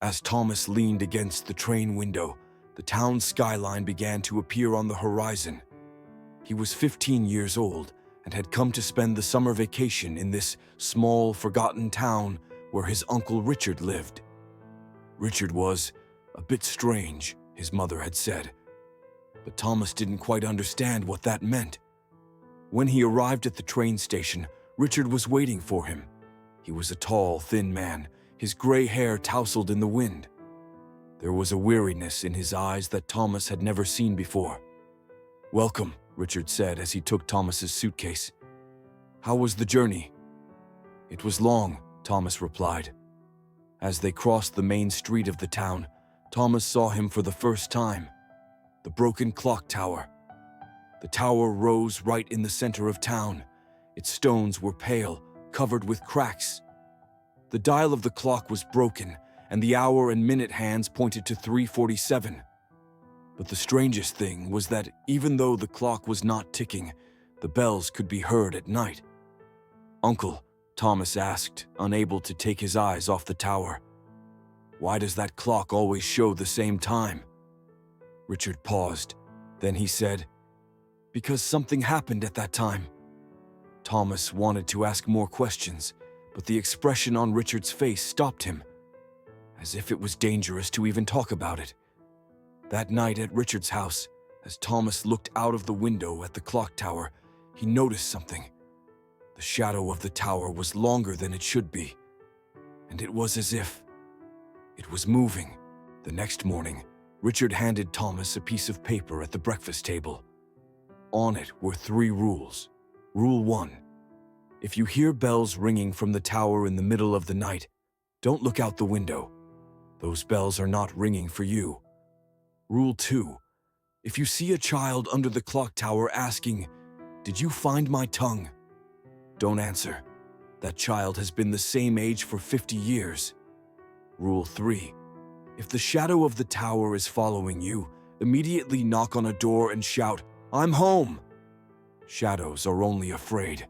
As Thomas leaned against the train window, the town skyline began to appear on the horizon. He was 15 years old and had come to spend the summer vacation in this small, forgotten town where his Uncle Richard lived. Richard was a bit strange, his mother had said, but Thomas didn't quite understand what that meant. When he arrived at the train station, Richard was waiting for him. He was a tall, thin man, his gray hair tousled in the wind. There was a weariness in his eyes that Thomas had never seen before. "Welcome," Richard said as he took Thomas's suitcase. "How was the journey?" "It was long," Thomas replied. As they crossed the main street of the town, Thomas saw him for the first time. The broken clock tower. The tower rose right in the center of town. Its stones were pale, covered with cracks. The dial of the clock was broken, and the hour and minute hands pointed to 3:47. But the strangest thing was that even though the clock was not ticking, the bells could be heard at night. "Uncle," Thomas asked, unable to take his eyes off the tower, "why does that clock always show the same time?" Richard paused. Then he said, "Because something happened at that time." Thomas wanted to ask more questions, but the expression on Richard's face stopped him, as if it was dangerous to even talk about it. That night at Richard's house, as Thomas looked out of the window at the clock tower, he noticed something. The shadow of the tower was longer than it should be, and it was as if it was moving. The next morning, Richard handed Thomas a piece of paper at the breakfast table. On it were 3 rules. Rule 1. If you hear bells ringing from the tower in the middle of the night, don't look out the window. Those bells are not ringing for you. Rule 2. If you see a child under the clock tower asking, "Did you find my tongue?" don't answer. That child has been the same age for 50 years. Rule 3. If the shadow of the tower is following you, immediately knock on a door and shout, "I'm home!" Shadows are only afraid.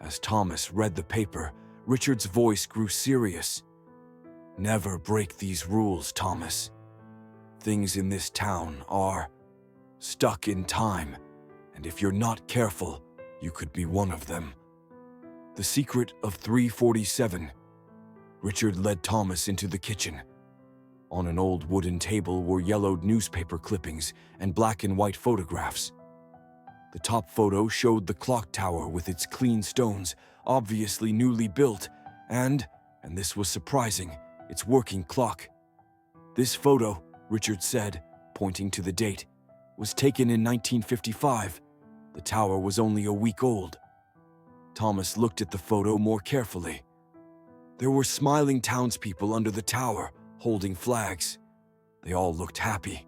As Thomas read the paper, Richard's voice grew serious. "Never break these rules, Thomas. Things in this town are stuck in time, and if you're not careful, you could be one of them." The secret of 347. Richard led Thomas into the kitchen. On an old wooden table were yellowed newspaper clippings and black and white photographs. The top photo showed the clock tower with its clean stones, obviously newly built, and this was surprising, its working clock. "This photo," Richard said, pointing to the date, "was taken in 1955. The tower was only a week old." Thomas looked at the photo more carefully. There were smiling townspeople under the tower, holding flags. They all looked happy.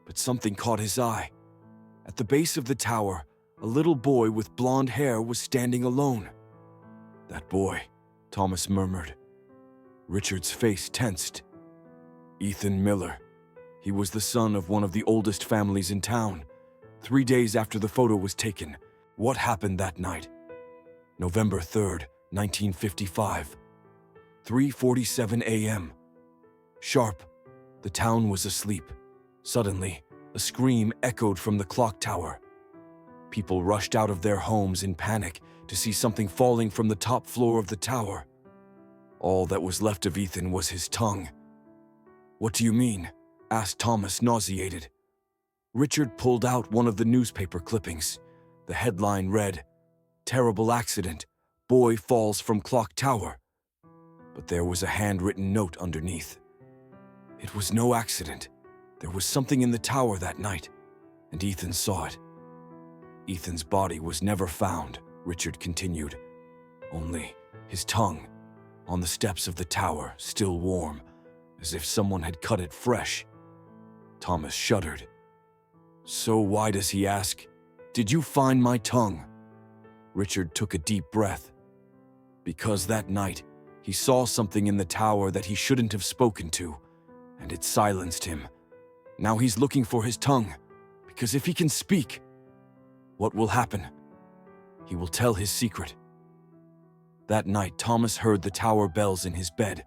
But something caught his eye. At the base of the tower, a little boy with blonde hair was standing alone. "That boy," Thomas murmured. Richard's face tensed. "Ethan Miller. He was the son of one of the oldest families in town. 3 days after the photo was taken, what happened that night?" November 3rd, 1955. 3:47 a.m. Sharp. The town was asleep. Suddenly, a scream echoed from the clock tower. People rushed out of their homes in panic to see something falling from the top floor of the tower. All that was left of Ethan was his tongue. "What do you mean?" asked Thomas, nauseated. Richard pulled out one of the newspaper clippings. The headline read, "Terrible accident. Boy falls from clock tower." But there was a handwritten note underneath. It was no accident. There was something in the tower that night, and Ethan saw it. "Ethan's body was never found," Richard continued. "Only his tongue, on the steps of the tower, still warm, as if someone had cut it fresh." Thomas shuddered. "So why does he ask, 'Did you find my tongue?'" Richard took a deep breath. "Because that night, he saw something in the tower that he shouldn't have spoken to, and it silenced him. Now he's looking for his tongue, because if he can speak, what will happen? He will tell his secret." That night, Thomas heard the tower bells in his bed.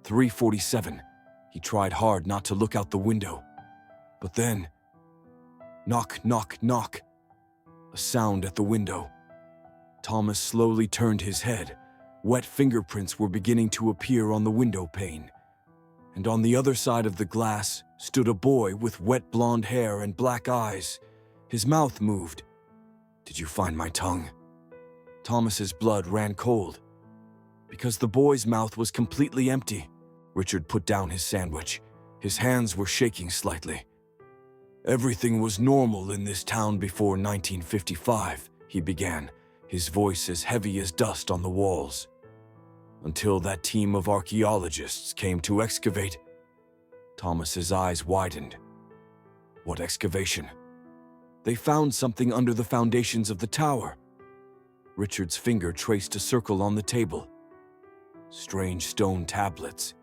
3:47. He tried hard not to look out the window. But then, knock, knock, knock. A sound at the window. Thomas slowly turned his head. Wet fingerprints were beginning to appear on the window pane. And on the other side of the glass stood a boy with wet blonde hair and black eyes. His mouth moved. "Did you find my tongue?" Thomas's blood ran cold. Because the boy's mouth was completely empty. Richard put down his sandwich. His hands were shaking slightly. "Everything was normal in this town before 1955, he began, his voice as heavy as dust on the walls. "Until that team of archaeologists came to excavate." Thomas's eyes widened. "What excavation?" "They found something under the foundations of the tower." Richard's finger traced a circle on the table. Strange stone tablets.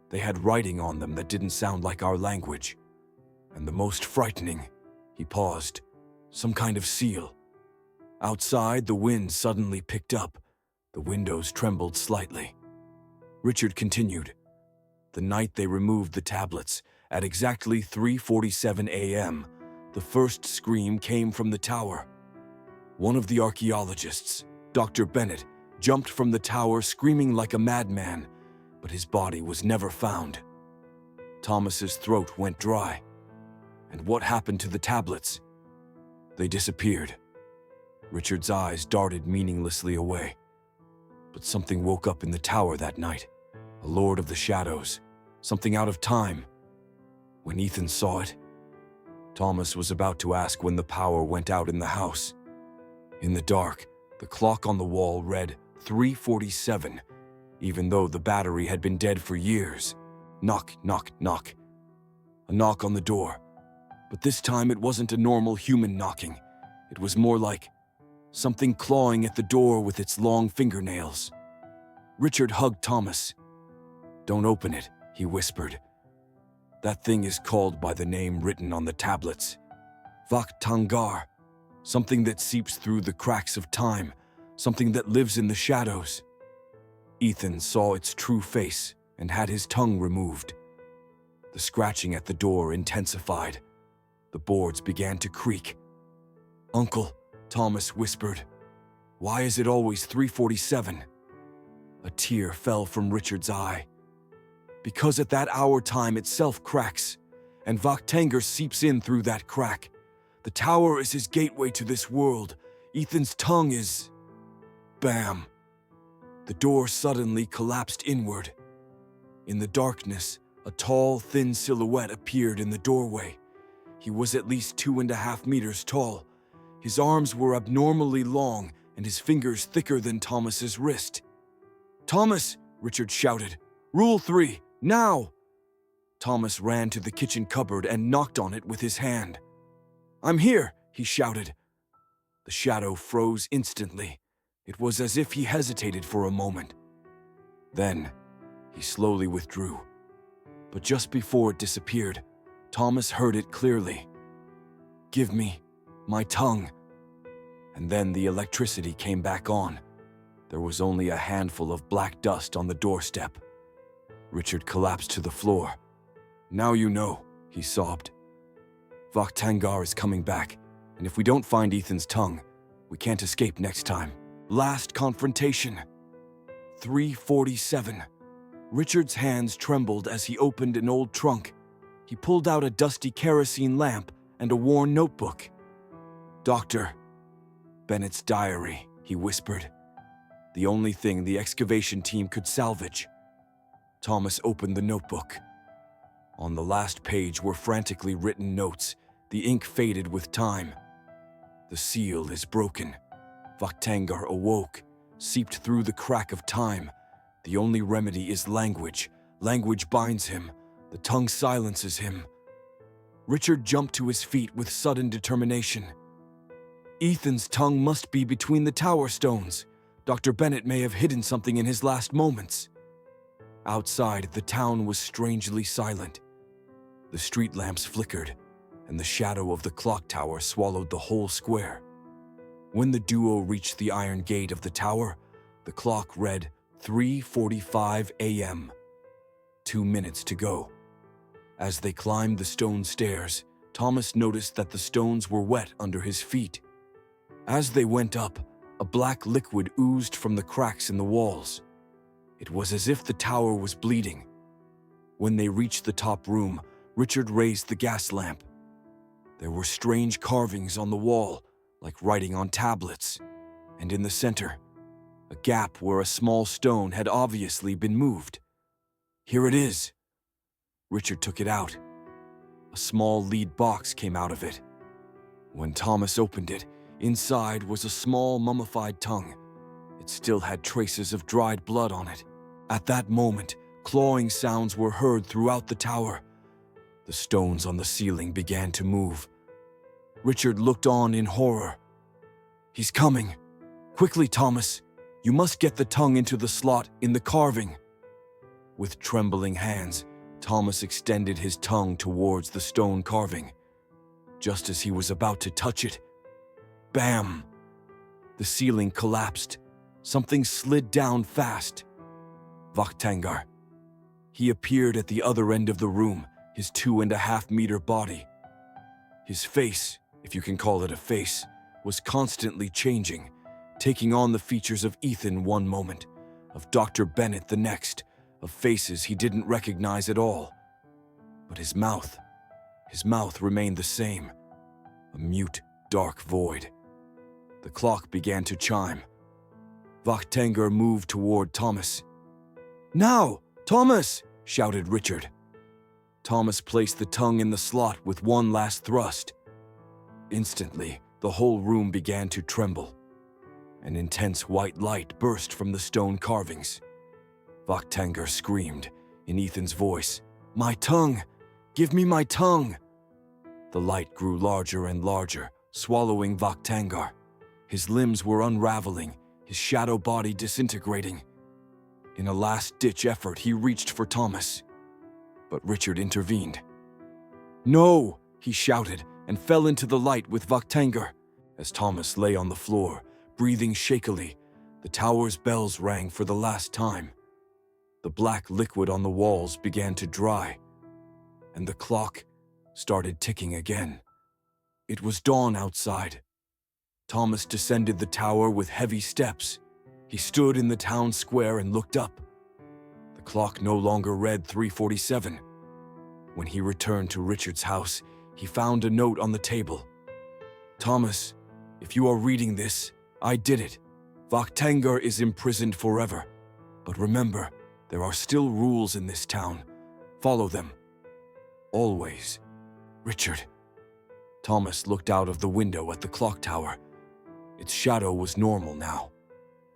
They had writing on them that didn't sound like our language. And the most frightening, he paused, some kind of seal. Outside, the wind suddenly picked up. The windows trembled slightly. Richard continued. The night they removed the tablets, at exactly 3:47 a.m., the first scream came from the tower. One of the archaeologists, Dr. Bennett, jumped from the tower screaming like a madman, but his body was never found. Thomas's throat went dry. And what happened to the tablets? They disappeared. Richard's eyes darted meaninglessly away. But something woke up in the tower that night. A lord of the shadows. Something out of time. When Ethan saw it, Thomas was about to ask when the power went out in the house. In the dark, the clock on the wall read 3:47, even though the battery had been dead for years. Knock, knock, knock. A knock on the door. But this time it wasn't a normal human knocking. It was more like something clawing at the door with its long fingernails. Richard hugged Thomas. "Don't open it," he whispered. "That thing is called by the name written on the tablets. Vakhtangar. Something that seeps through the cracks of time. Something that lives in the shadows." Ethan saw its true face and had his tongue removed. The scratching at the door intensified. The boards began to creak. "Uncle," Thomas whispered, "why is it always 3:47? A tear fell from Richard's eye. "Because at that hour time itself cracks, and Vakhtangar seeps in through that crack. The tower is his gateway to this world. Ethan's tongue is..." Bam! The door suddenly collapsed inward. In the darkness, a tall, thin silhouette appeared in the doorway. He was at least 2.5 meters tall. His arms were abnormally long and his fingers thicker than Thomas's wrist. "Thomas!" Richard shouted. "Rule 3, now!" Thomas ran to the kitchen cupboard and knocked on it with his hand. "I'm here!" he shouted. The shadow froze instantly. It was as if he hesitated for a moment. Then, he slowly withdrew. But just before it disappeared, Thomas heard it clearly. "Give me my tongue." And then the electricity came back on. There was only a handful of black dust on the doorstep. Richard collapsed to the floor. "Now you know," he sobbed. "Vakhtangar is coming back, and if we don't find Ethan's tongue, we can't escape next time." Last confrontation. 3:47. Richard's hands trembled as he opened an old trunk. He pulled out a dusty kerosene lamp and a worn notebook. "Dr. Bennett's diary," he whispered. "The only thing the excavation team could salvage." Thomas opened the notebook. On the last page were frantically written notes. The ink faded with time. "The seal is broken. Vakhtangar awoke, seeped through the crack of time. The only remedy is language. Language binds him. The tongue silences him." Richard jumped to his feet with sudden determination. Ethan's tongue must be between the tower stones. Dr. Bennett may have hidden something in his last moments. Outside, the town was strangely silent. The street lamps flickered, and the shadow of the clock tower swallowed the whole square. When the duo reached the iron gate of the tower, the clock read 3:45 a.m. 2 minutes to go. As they climbed the stone stairs, Thomas noticed that the stones were wet under his feet. As they went up, a black liquid oozed from the cracks in the walls. It was as if the tower was bleeding. When they reached the top room, Richard raised the gas lamp. There were strange carvings on the wall, like writing on tablets, and in the center, a gap where a small stone had obviously been moved. "Here it is." Richard took it out. A small lead box came out of it. When Thomas opened it, inside was a small mummified tongue. It still had traces of dried blood on it. At that moment, clawing sounds were heard throughout the tower. The stones on the ceiling began to move. Richard looked on in horror. "He's coming. Quickly, Thomas. You must get the tongue into the slot in the carving." With trembling hands, Thomas extended his tongue towards the stone carving. Just as he was about to touch it, bam! The ceiling collapsed. Something slid down fast. Vakhtangar. He appeared at the other end of the room, his 2.5-meter body. His face, if you can call it a face, was constantly changing, taking on the features of Ethan one moment, of Dr. Bennett the next, of faces he didn't recognize at all. But his mouth remained the same, a mute, dark void. The clock began to chime. Vakhtangar moved toward Thomas. "Now, Thomas!" shouted Richard. Thomas placed the tongue in the slot with one last thrust. Instantly, the whole room began to tremble. An intense white light burst from the stone carvings. Vakhtangar screamed, in Ethan's voice, "My tongue! Give me my tongue!" The light grew larger and larger, swallowing Vakhtangar. His limbs were unraveling, his shadow body disintegrating. In a last-ditch effort, he reached for Thomas. But Richard intervened. "No!" he shouted, and fell into the light with Vakhtangar. As Thomas lay on the floor, breathing shakily, the tower's bells rang for the last time. The black liquid on the walls began to dry, and the clock started ticking again. It was dawn outside. Thomas descended the tower with heavy steps. He stood in the town square and looked up. The clock no longer read 3:47. When he returned to Richard's house, he found a note on the table. "Thomas, if you are reading this, I did it. Vakhtangar is imprisoned forever. But remember, there are still rules in this town. Follow them. Always. Richard." Thomas looked out of the window at the clock tower. Its shadow was normal now.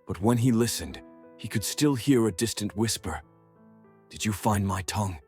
But when he listened, he could still hear a distant whisper. "Did you find my tongue?"